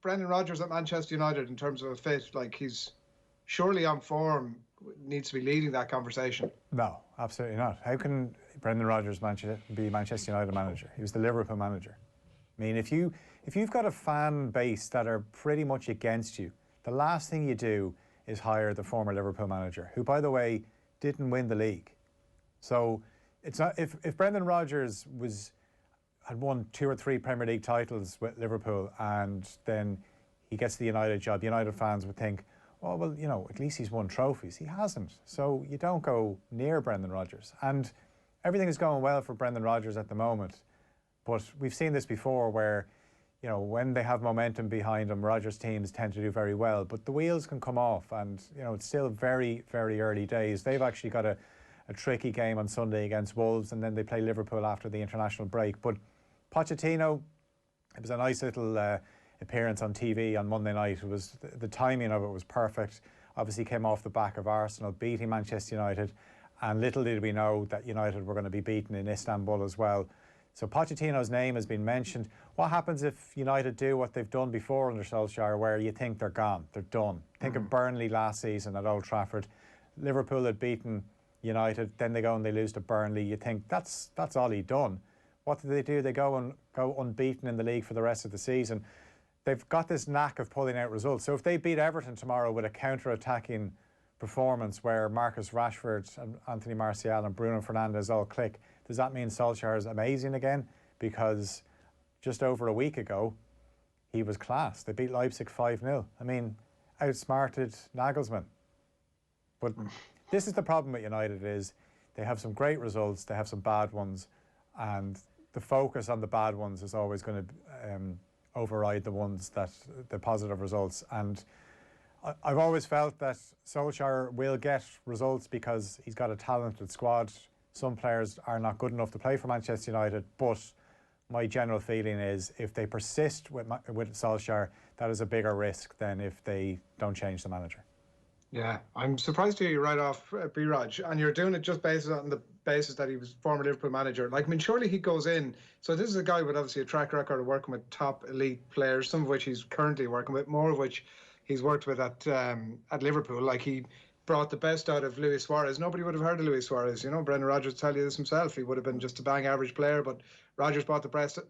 Brendan Rodgers at Manchester United in terms of a fit? Like, he's surely on form, needs to be leading that conversation. No, absolutely not. How can Brendan Rodgers be Manchester United manager? He was the Liverpool manager. I mean, if you've got a fan base that are pretty much against you, the last thing you do is hire the former Liverpool manager, who, by the way, didn't win the league. So it's not, if Brendan Rodgers had won 2 or 3 Premier League titles with Liverpool and then he gets the United job, United fans would think, oh, well, you know, at least he's won trophies. He hasn't. So you don't go near Brendan Rodgers. And everything is going well for Brendan Rodgers at the moment. But we've seen this before where, you know, when they have momentum behind them, Rodgers teams tend to do very well. But the wheels can come off and, you know, it's still very, very early days. They've actually got a tricky game on Sunday against Wolves, and then they play Liverpool after the international break. But Pochettino, it was a nice little appearance on TV on Monday night. It was the timing of it was perfect. Obviously came off the back of Arsenal beating Manchester United, and little did we know that United were going to be beaten in Istanbul as well. So Pochettino's name has been mentioned. What happens if United do what they've done before under Solskjaer, where you think they're gone, they're done? Think of Burnley last season at Old Trafford. Liverpool had beaten United, then they go and they lose to Burnley. You think that's all he done. What do? They go unbeaten in the league for the rest of the season. They've got this knack of pulling out results. So if they beat Everton tomorrow with a counter-attacking performance where Marcus Rashford and Anthony Martial and Bruno Fernandes all click, does that mean Solskjaer is amazing again? Because just over a week ago, he was class. They beat Leipzig 5-0. I mean, outsmarted Nagelsmann. But this is the problem with United, is they have some great results, they have some bad ones, and the focus on the bad ones is always going to override the positive results. And I've always felt that Solskjaer will get results because he's got a talented squad. Some players are not good enough to play for Manchester United, but my general feeling is if they persist with Solskjaer, that is a bigger risk than if they don't change the manager. Yeah, I'm surprised to hear you right off, B-Raj, and you're doing it just based on the basis that he was former Liverpool manager. Like, I mean, surely he goes in. So this is a guy with obviously a track record of working with top elite players, some of which he's currently working with, more of which he's worked with at Liverpool. Like, he brought the best out of Luis Suarez. Nobody would have heard of Luis Suarez. You know, Brendan Rodgers will tell you this himself. He would have been just a bang average player, but Rodgers brought the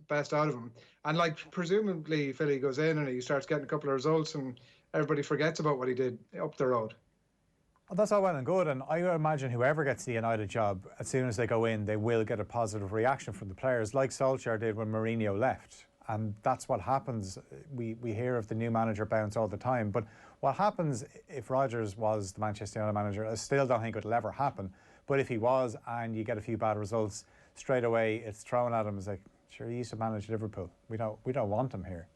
best out of him. And like, presumably, Philly goes in and he starts getting a couple of results and everybody forgets about what he did up the road. Well, that's all well and good, and I would imagine whoever gets the United job, as soon as they go in, they will get a positive reaction from the players, like Solskjaer did when Mourinho left. And that's what happens. We hear of the new manager bounce all the time, but what happens if Rodgers was the Manchester United manager, I still don't think it'll ever happen, but if he was and you get a few bad results, straight away it's thrown at him as like, sure, he used to manage Liverpool. We don't want him here.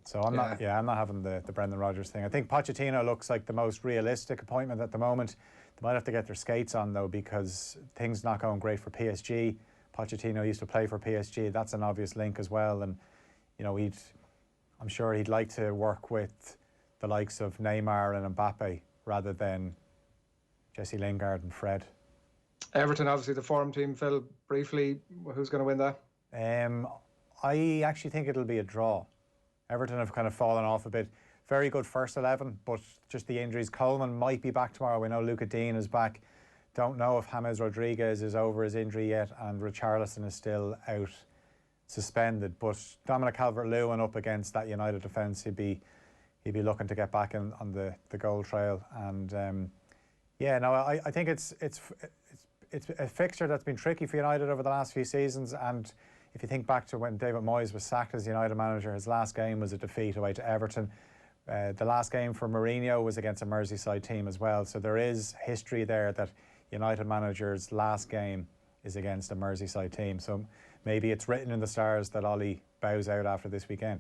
So I'm not having the Brendan Rodgers thing. I think Pochettino looks like the most realistic appointment at the moment. They might have to get their skates on though, because things not going great for PSG. Pochettino used to play for PSG. That's an obvious link as well. And you know, I'm sure he'd like to work with the likes of Neymar and Mbappe rather than Jesse Lingard and Fred. Everton, obviously the form team. Phil, briefly, who's going to win that? I actually think it'll be a draw. Everton have kind of fallen off a bit. Very good first 11, but just the injuries. Coleman might be back tomorrow. We know Luca Dean is back. Don't know if James Rodriguez is over his injury yet, and Richarlison is still out suspended. But Dominic Calvert-Lewin up against that United defence, he'd be looking to get back on the goal trail. And I think it's a fixture that's been tricky for United over the last few seasons. And if you think back to when David Moyes was sacked as United manager, his last game was a defeat away to Everton. The last game for Mourinho was against a Merseyside team as well. So there is history there that United manager's last game is against a Merseyside team. So maybe it's written in the stars that Ollie bows out after this weekend.